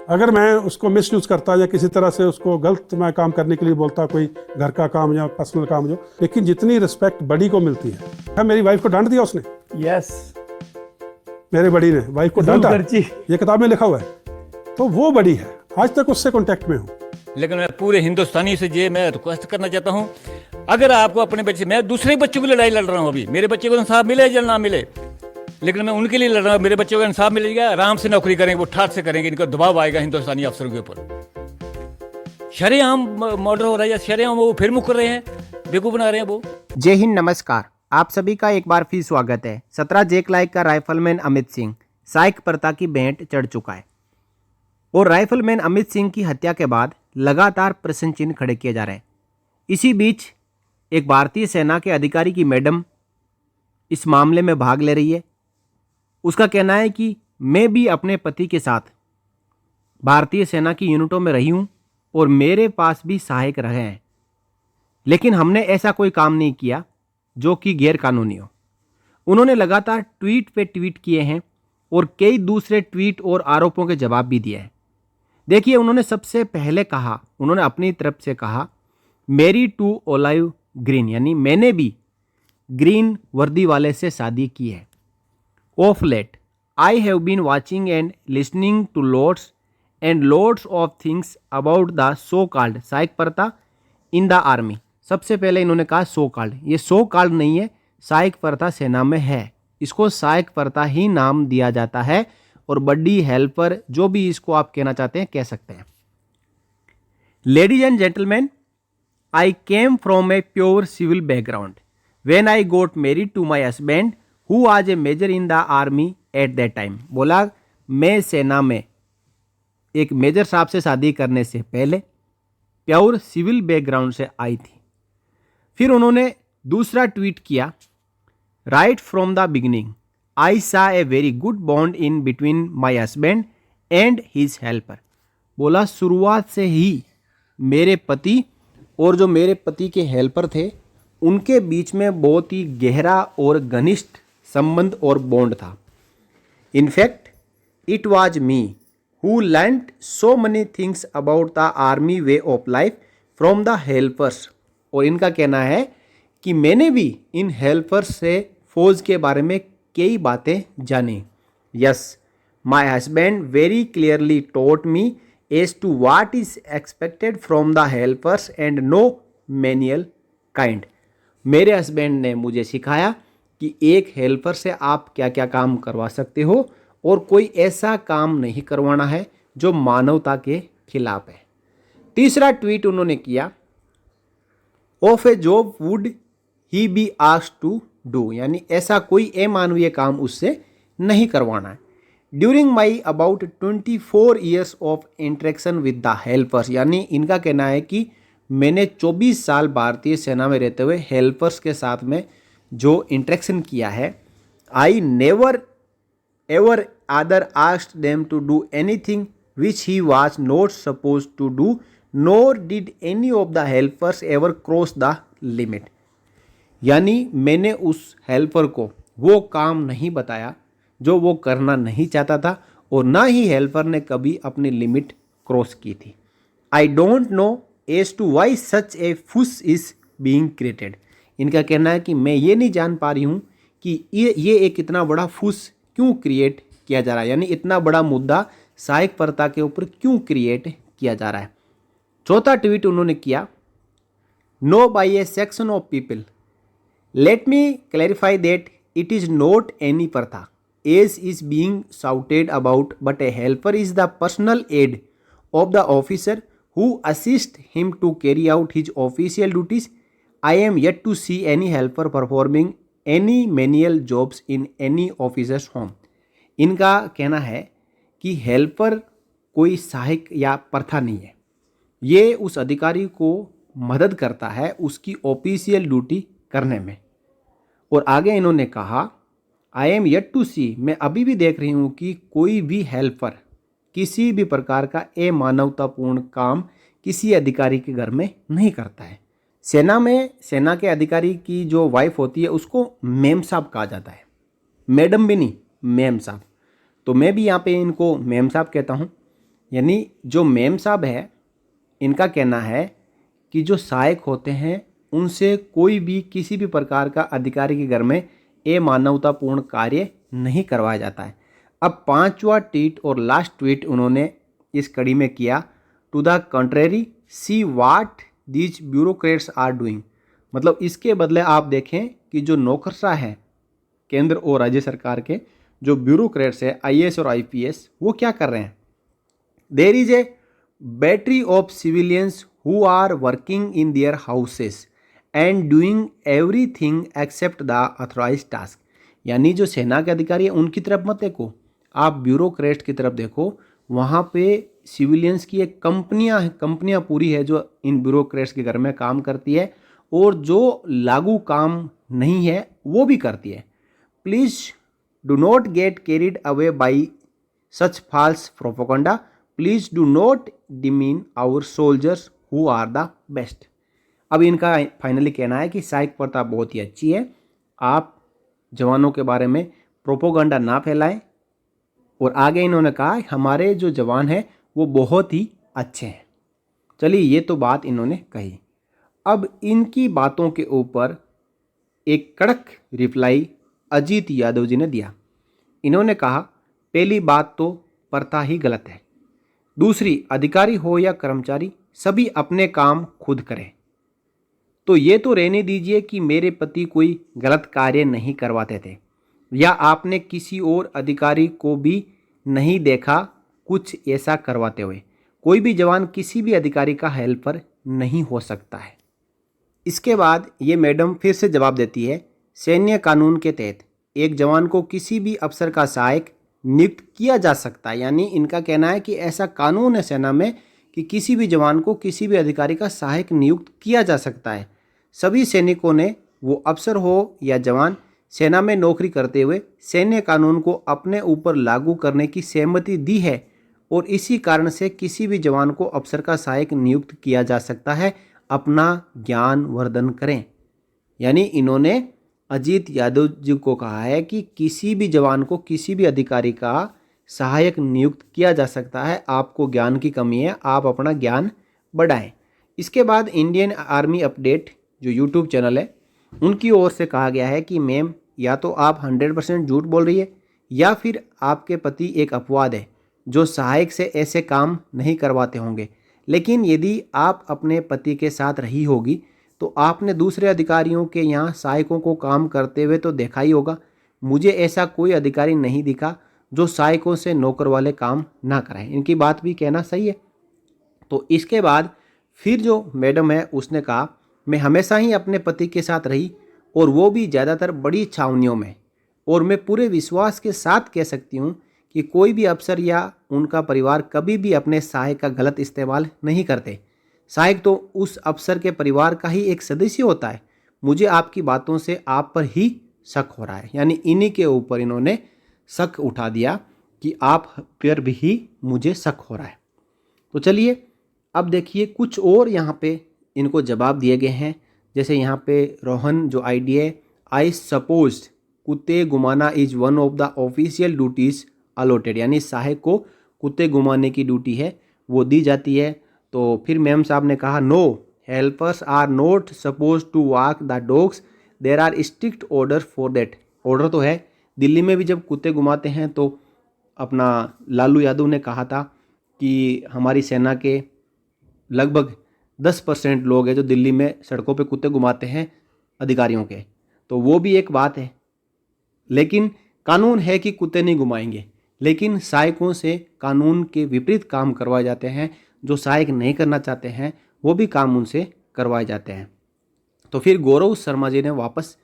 अगर मैं उसको मिसयूज़ करता या किसी तरह से उसको गलत मैं काम करने के लिए बोलता, कोई घर का काम या पर्सनल काम जो, लेकिन जितनी रिस्पेक्ट बड़ी को मिलती है, मेरी वाइफ को डांट दिया उसने। यस, मेरे बड़ी ने वाइफ को डांटा, ये किताब में लिखा हुआ है, तो वो बड़ी है। आज तक उससे कांटेक्ट में हूँ। लेकिन मैं पूरे हिंदुस्तानी से ये मैं रिक्वेस्ट करना चाहता हूँ, अगर आपको अपने बच्चे, मैं दूसरे बच्चों की लड़ाई लड़ रहा हूँ, अभी मेरे बच्चे को इंसाफ मिले या ना मिले, लेकिन मैं उनके लिए लड़ रहा हूँ। मेरे बच्चों को इंसाफ मिलेगा, आराम से नौकरी करेंगे, वो ठाठ से करेंगे, इनको दबाव आएगा हिंदुस्तानी अफसरों के ऊपर। शरेआम मर्डर हो रहा है या शरेआम वो फिर मुकर रहे हैं, बेवकूफ बना रहे हैं वो। जय हिंद, नमस्कार। आप सभी का एक बार फिर स्वागत है। 17 जेक लाइक का राइफलमैन अमित सिंह साइक प्रथा की भेंट चढ़ चुका है और राइफलमैन अमित सिंह की हत्या के बाद लगातार प्रश्न चिन्ह खड़े किए जा रहे हैं। इसी बीच एक भारतीय सेना के अधिकारी की मैडम इस मामले में भाग ले रही है। उसका कहना है कि मैं भी अपने पति के साथ भारतीय सेना की यूनिटों में रही हूँ और मेरे पास भी सहायक रहे हैं, लेकिन हमने ऐसा कोई काम नहीं किया जो कि गैर कानूनी हो। उन्होंने लगातार ट्वीट पे ट्वीट किए हैं और कई दूसरे ट्वीट और आरोपों के जवाब भी दिए हैं। देखिए, उन्होंने सबसे पहले कहा, उन्होंने अपनी तरफ से कहा, मेरी टू ओलाइव ग्रीन, यानी मैंने भी ग्रीन वर्दी वाले से शादी की है। Of late I have been watching and listening to loads of things about the so called साइक प्रथा इन द आर्मी। सबसे पहले इन्होंने कहा सो कॉल्ड, ये सो कॉल्ड नहीं है, साइक प्रथा सेना में है, इसको साइक प्रथा ही नाम दिया जाता है और बड्डी हेल्पर, जो भी इसको आप कहना चाहते हैं कह सकते हैं। Ladies and gentleman, I came from a pure civil background when I got married to my husband who was a major in the army at that time. बोला, मैं सेना में एक मेजर साहब से शादी करने से पहले प्योर सिविल बैकग्राउंड से आई थी। फिर उन्होंने दूसरा ट्वीट किया, right from the beginning I saw a very good bond in between my husband and his helper. बोला, शुरुआत से ही मेरे पति और जो मेरे पति के हेल्पर थे उनके बीच में बहुत ही गहरा और घनिष्ठ संबंध और बॉन्ड था। In fact it was me who learned so money things about the army way of life from the helpers. और इनका कहना है कि मैंने भी इन हेल्पर्स से फौज के बारे में कई बातें जानी। Yes, my husband very clearly taught me as to what is expected from the helpers and no manual kind. मेरे हस्बैंड ने मुझे सिखाया कि एक हेल्पर से आप क्या क्या काम करवा सकते हो और कोई ऐसा काम नहीं करवाना है जो मानवता के खिलाफ है। तीसरा ट्वीट उन्होंने किया, of a job would he be asked to do, यानी ऐसा कोई अमानवीय काम उससे नहीं करवाना है। During my about 24 years of interaction with the helpers, यानी इनका कहना है कि मैंने 24 साल भारतीय सेना में रहते हुए हेल्पर्स के साथ में जो इंटरेक्शन किया है, I never ever other asked them to do anything which he was not suppose to do, nor did any of the helpers ever cross the limit. यानी मैंने उस हेल्पर को वो काम नहीं बताया जो वो करना नहीं चाहता था और ना ही हेल्पर ने कभी अपनी लिमिट क्रॉस की थी। I don't know as to why such a fuss is being created. इनका कहना है कि मैं ये नहीं जान पा रही हूँ कि ये एक इतना बड़ा फुस क्यों क्रिएट किया जा रहा है, यानी इतना बड़ा मुद्दा साइक प्रथा के ऊपर क्यों क्रिएट किया जा रहा है। चौथा ट्वीट उन्होंने किया, no by a section of people, let me clarify that it is not any प्रथा as is being shouted about, but a helper is the personal aide of the officer who assist him to carry out his official duties. I am yet to see any helper performing any manual jobs in any officer's home. इनका कहना है कि helper कोई सहायक या प्रथा नहीं है, ये उस अधिकारी को मदद करता है उसकी ऑफिशियल ड्यूटी करने में। और आगे इन्होंने कहा, आई एम येट टू सी, मैं अभी भी देख रही हूँ कि कोई भी हेल्पर किसी भी प्रकार का अमानवतापूर्ण काम किसी अधिकारी के घर में नहीं करता है। सेना में सेना के अधिकारी की जो वाइफ होती है उसको मैम साहब कहा जाता है, मैडम भी नहीं, मैम साहब। तो मैं भी यहाँ पे इनको मैम साहब कहता हूँ। यानी जो मेम साहब है, इनका कहना है कि जो सहायक होते हैं उनसे कोई भी किसी भी प्रकार का अधिकारी के घर में अमानवतापूर्ण कार्य नहीं करवाया जाता है। अब 5वां ट्वीट और लास्ट ट्वीट उन्होंने इस कड़ी में किया, to the contrary see what these bureaucrats are doing. मतलब इसके बदले आप देखें कि जो नौकरशाह हैं केंद्र और राज्य सरकार के, जो ब्यूरोक्रेट्स है IAS और IPS, वो क्या कर रहे हैं। There is a battery of civilians who are working in their houses and doing everything except the authorised task. यानी जो सेना के अधिकारी हैं उनकी तरफ मत देखो, आप ब्यूरोक्रेट की तरफ देखो। वहाँ पे सिविलियंस की एक कंपनियाँ पूरी है जो इन ब्यूरोक्रेट्स के घर में काम करती है, और जो लागू काम नहीं है वो भी करती है। Please do not get carried away by such false propaganda, please do not demean our soldiers who are the best. अब इनका फाइनली कहना है कि सहायक प्रथा बहुत ही अच्छी है, आप जवानों के बारे में प्रोपोगंडा ना फैलाएं। और आगे इन्होंने कहा हमारे जो जवान हैं वो बहुत ही अच्छे हैं। चलिए, ये तो बात इन्होंने कही। अब इनकी बातों के ऊपर एक कड़क रिप्लाई अजीत यादव जी ने दिया। इन्होंने कहा, पहली बात तो प्रथा ही गलत है, दूसरी अधिकारी हो या कर्मचारी सभी अपने काम खुद करें। तो ये तो रहने दीजिए कि मेरे पति कोई गलत कार्य नहीं करवाते थे, या आपने किसी और अधिकारी को भी नहीं देखा कुछ ऐसा करवाते हुए। कोई भी जवान किसी भी अधिकारी का हेल्पर नहीं हो सकता है। इसके बाद ये मैडम फिर से जवाब देती है, सैन्य कानून के तहत एक जवान को किसी भी अफसर का सहायक नियुक्त किया जा सकता है। यानी इनका कहना है कि ऐसा कानून है सेना में कि किसी भी जवान को किसी भी अधिकारी का सहायक नियुक्त किया जा सकता है। सभी सैनिकों ने, वो अफसर हो या जवान, सेना में नौकरी करते हुए सैन्य कानून को अपने ऊपर लागू करने की सहमति दी है, और इसी कारण से किसी भी जवान को अफसर का सहायक नियुक्त किया जा सकता है। अपना ज्ञान वर्धन करें। यानी इन्होंने अजीत यादव जी को कहा है कि किसी भी जवान को किसी भी अधिकारी का सहायक नियुक्त किया जा सकता है। आपको ज्ञान की कमी है, आप अपना ज्ञान बढ़ाएं। इसके बाद इंडियन आर्मी अपडेट जो यूट्यूब चैनल है, उनकी ओर से कहा गया है कि मैम, या तो आप 100% झूठ बोल रही है, या फिर आपके पति एक अपवाद है जो सहायक से ऐसे काम नहीं करवाते होंगे। लेकिन यदि आप अपने पति के साथ रही होगी तो आपने दूसरे अधिकारियों के यहाँ सहायकों को काम करते हुए तो देखा ही होगा। मुझे ऐसा कोई अधिकारी नहीं दिखा जो सहायकों से नौकर वाले काम ना कराए। इनकी बात भी कहना सही है। तो इसके बाद फिर जो मैडम है उसने कहा, मैं हमेशा ही अपने पति के साथ रही, और वो भी ज़्यादातर बड़ी छावनियों में, और मैं पूरे विश्वास के साथ कह सकती हूँ कि कोई भी अफसर या उनका परिवार कभी भी अपने सहायक का गलत इस्तेमाल नहीं करते। सहायक तो उस अफसर के परिवार का ही एक सदस्य होता है। मुझे आपकी बातों से आप पर ही शक हो रहा है। यानी इन्हीं के ऊपर इन्होंने शक उठा दिया कि आप पर भी ही मुझे शक हो रहा है। तो चलिए अब देखिए कुछ और यहाँ पे इनको जवाब दिए गए हैं। जैसे यहाँ पे रोहन जो आईडी है, आई सपोज कुत्ते घुमाना is one of the official duties allotted. यानी सहायक को कुत्ते घुमाने की ड्यूटी है, वो दी जाती है। तो फिर मैम साहब ने कहा, no helpers are not suppose to walk the dogs, there are strict order for that. Order तो है, दिल्ली में भी जब कुत्ते घुमाते हैं तो अपना लालू यादव ने कहा था कि हमारी सेना के लगभग 10% लोग हैं जो दिल्ली में सड़कों पे कुत्ते घुमाते हैं अधिकारियों के। तो वो भी एक बात है। लेकिन कानून है कि कुत्ते नहीं घुमाएंगे, लेकिन सहायकों से कानून के विपरीत काम करवाए जाते हैं। जो सहायक नहीं करना चाहते हैं वो भी काम उनसे करवाए जाते हैं। तो फिर गौरव शर्मा जी ने वापस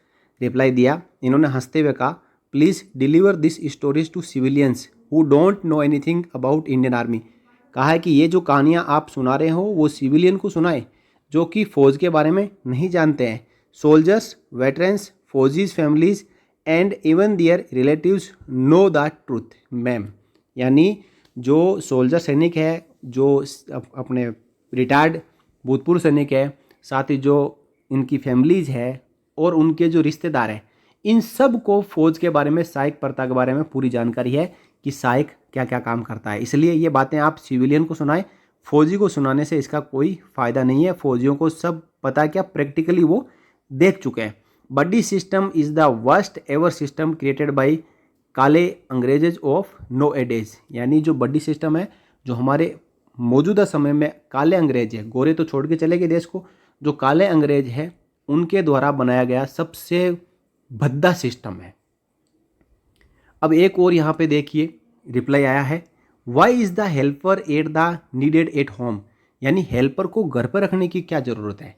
रिप्लाई दिया। इन्होंने हंसते हुए कहा, please deliver this stories to civilians who don't know anything about Indian army. कहा है कि ये जो कहानियाँ आप सुना रहे हो वो सिविलियन को सुनाए जो कि फ़ौज के बारे में नहीं जानते हैं। Soldiers, veterans, faujis families and even their relatives know the truth ma'am. यानी जो सोल्जर सैनिक है, जो अपने रिटायर्ड भूतपूर्व सैनिक है, साथ ही जो इनकी फैमिलीज है और उनके जो रिश्तेदार हैं, इन सब को फ़ौज के बारे में, सहायक प्रथा के बारे में पूरी जानकारी है कि सहायक क्या क्या काम करता है। इसलिए ये बातें आप सिविलियन को सुनाएं, फौजी को सुनाने से इसका कोई फ़ायदा नहीं है। फौजियों को सब पता है, क्या प्रैक्टिकली वो देख चुके हैं। Buddy system is the worst ever system created by काले अंग्रेजेज ऑफ नो एडेज, यानी जो बड्डी सिस्टम है, जो हमारे मौजूदा समय में काले अंग्रेज है, गोरे तो छोड़ के चले गए देश को, जो काले अंग्रेज है उनके द्वारा बनाया गया सबसे भद्दा सिस्टम है। अब एक और यहाँ पे देखिए रिप्लाई आया है, why is the helper at the needed at home, यानी हेल्पर को घर पर रखने की क्या ज़रूरत है।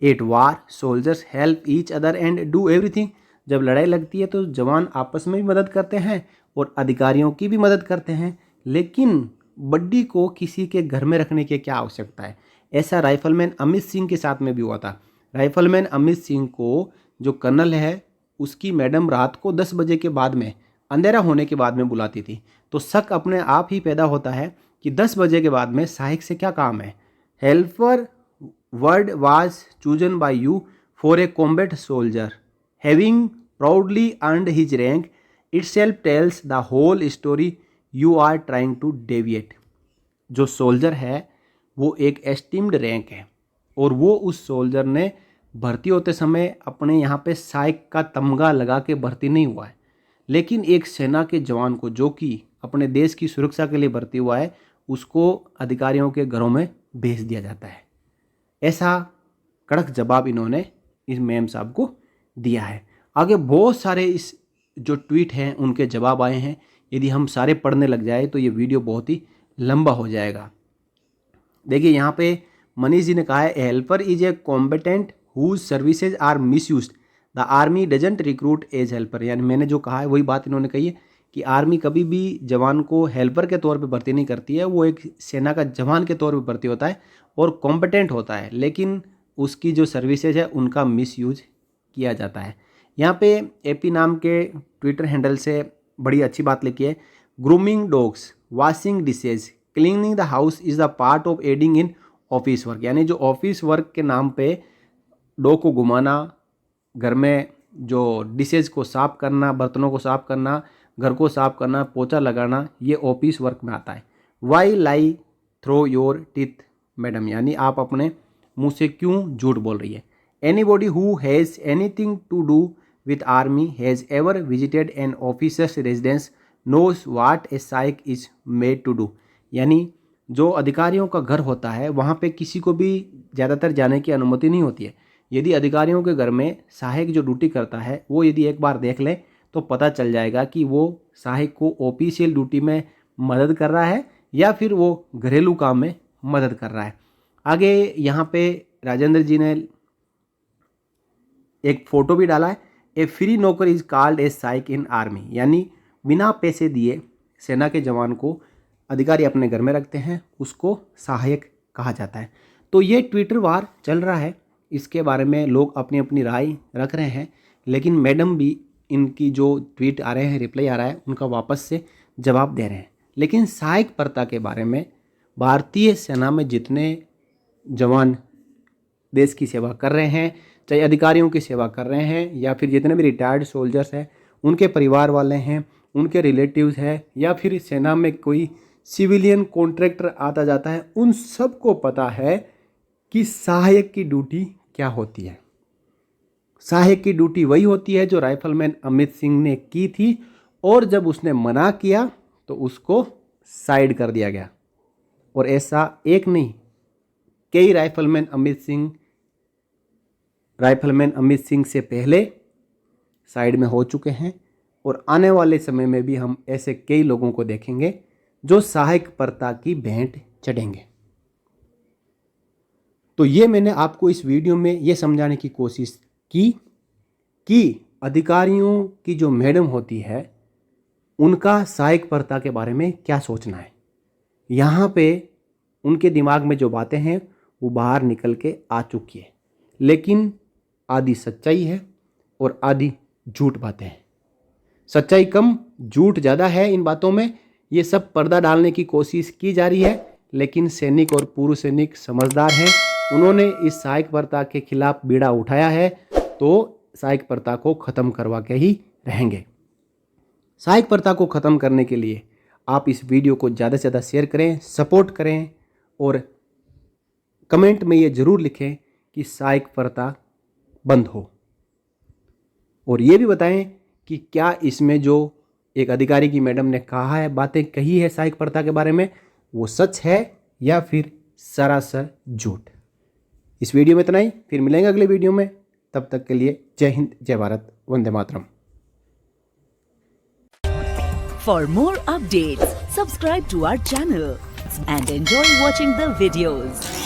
At war soldiers help each other and do everything, जब लड़ाई लगती है तो जवान आपस में भी मदद करते हैं और अधिकारियों की भी मदद करते हैं, लेकिन बड्डी को किसी के घर में रखने की क्या आवश्यकता है। ऐसा राइफलमैन अमित सिंह के साथ में भी हुआ था। राइफलमैन अमित सिंह को जो कर्नल है उसकी मैडम रात को 10 बजे के बाद में, अंधेरा होने के बाद में बुलाती थी, तो शक अपने आप ही पैदा होता है कि 10 बजे के बाद में सहायक से क्या काम है। Helper word was chosen by you for a combat soldier having proudly earned his rank itself tells the whole story you are trying to deviate. जो सोल्जर है वो एक एस्टीम्ड रैंक है और वो उस सोल्जर ने भर्ती होते समय अपने यहाँ पे सहायक का तमगा लगा के भर्ती नहीं हुआ है, लेकिन एक सेना के जवान को जो कि अपने देश की सुरक्षा के लिए भर्ती हुआ है उसको अधिकारियों के घरों में भेज दिया जाता है। ऐसा कड़क जवाब इन्होंने इस मेम साहब को दिया है। आगे बहुत सारे इस जो ट्वीट हैं उनके जवाब आए हैं, यदि हम सारे पढ़ने लग जाए तो ये वीडियो बहुत ही लंबा हो जाएगा। देखिए यहाँ पे मनीष जी ने कहा है, helper is a combatant whose services are misused, the army doesn't recruit as helper, यानी मैंने जो कहा है वही बात इन्होंने कही है कि आर्मी कभी भी जवान को हेल्पर के तौर पे भर्ती नहीं करती है, वो एक सेना का जवान के तौर पे भर्ती होता है और कॉम्पिटेंट होता है, लेकिन उसकी जो सर्विसेज है उनका मिसयूज किया जाता है। यहाँ पे एपी नाम के ट्विटर हैंडल से बड़ी अच्छी बात लिखी है, grooming dogs, washing dishes, cleaning the house is the part of adding in office work, यानी जो ऑफिस वर्क के नाम पे डॉग को घुमाना, घर में जो डिशेज को साफ़ करना, बर्तनों को साफ़ करना, घर को साफ़ करना, पोछा लगाना, ये ऑफिस वर्क में आता है। Why lie through your teeth madam, यानी आप अपने मुंह से क्यों झूठ बोल रही है। Anybody who has anything to do with army has ever visited an officer's residence knows what a sahayak is made to do, यानी जो अधिकारियों का घर होता है वहाँ पे किसी को भी ज़्यादातर जाने की अनुमति नहीं होती है। यदि अधिकारियों के घर में सहायक जो ड्यूटी करता है वो यदि एक बार देख ले तो पता चल जाएगा कि वो सहायक को ऑफिशियल ड्यूटी में मदद कर रहा है या फिर वो घरेलू काम में मदद कर रहा है। आगे यहाँ पे राजेंद्र जी ने एक फ़ोटो भी डाला है, ए फ्री नौकर इज कॉल्ड ए सहायक इन आर्मी, यानी बिना पैसे दिए सेना के जवान को अधिकारी अपने घर में रखते हैं, उसको सहायक कहा जाता है। तो ये ट्विटर वार चल रहा है, इसके बारे में लोग अपनी अपनी राय रख रहे हैं, लेकिन मैडम भी इनकी जो ट्वीट आ रहे हैं, रिप्लाई आ रहा है, उनका वापस से जवाब दे रहे हैं। लेकिन सहायक प्रथा के बारे में भारतीय सेना में जितने जवान देश की सेवा कर रहे हैं, चाहे अधिकारियों की सेवा कर रहे हैं या फिर जितने भी रिटायर्ड सोल्जर्स हैं, उनके परिवार वाले हैं, उनके रिलेटिव्स हैं या फिर सेना में कोई सिविलियन कॉन्ट्रैक्टर आता जाता है, उन सबको पता है कि सहायक की ड्यूटी क्या होती है। सहायक की ड्यूटी वही होती है जो राइफलमैन अमित सिंह ने की थी, और जब उसने मना किया तो उसको साइड कर दिया गया। और ऐसा एक नहीं, कई राइफलमैन अमित सिंह से पहले साइड में हो चुके हैं, और आने वाले समय में भी हम ऐसे कई लोगों को देखेंगे जो सहायक प्रथा की भेंट चढ़ेंगे। तो ये मैंने आपको इस वीडियो में ये समझाने की कोशिश की कि अधिकारियों की जो मैडम होती है उनका सहायक प्रथा के बारे में क्या सोचना है। यहाँ पे उनके दिमाग में जो बातें हैं वो बाहर निकल के आ चुकी है, लेकिन आधी सच्चाई है और आधी झूठ बातें हैं। सच्चाई कम, झूठ ज़्यादा है इन बातों में। ये सब पर्दा डालने की कोशिश की जा रही है, लेकिन सैनिक और पूर्व सैनिक समझदार हैं, उन्होंने इस सहायक प्रथा के खिलाफ बीड़ा उठाया है, तो सहायक प्रथा को ख़त्म करवा के ही रहेंगे। सहायक प्रथा को ख़त्म करने के लिए आप इस वीडियो को ज़्यादा से ज़्यादा शेयर करें, सपोर्ट करें और कमेंट में ये ज़रूर लिखें कि सहायक प्रथा बंद हो। और ये भी बताएं कि क्या इसमें जो एक अधिकारी की मैडम ने कहा है, बातें कही है सहायक प्रथा के बारे में, वो सच है या फिर सरासर झूठ। इस वीडियो में इतना ही, फिर मिलेंगे अगले वीडियो में। तब तक के लिए जय हिंद, जय Bharat, Vande Mataram. For more updates, subscribe to our channel and enjoy watching the videos.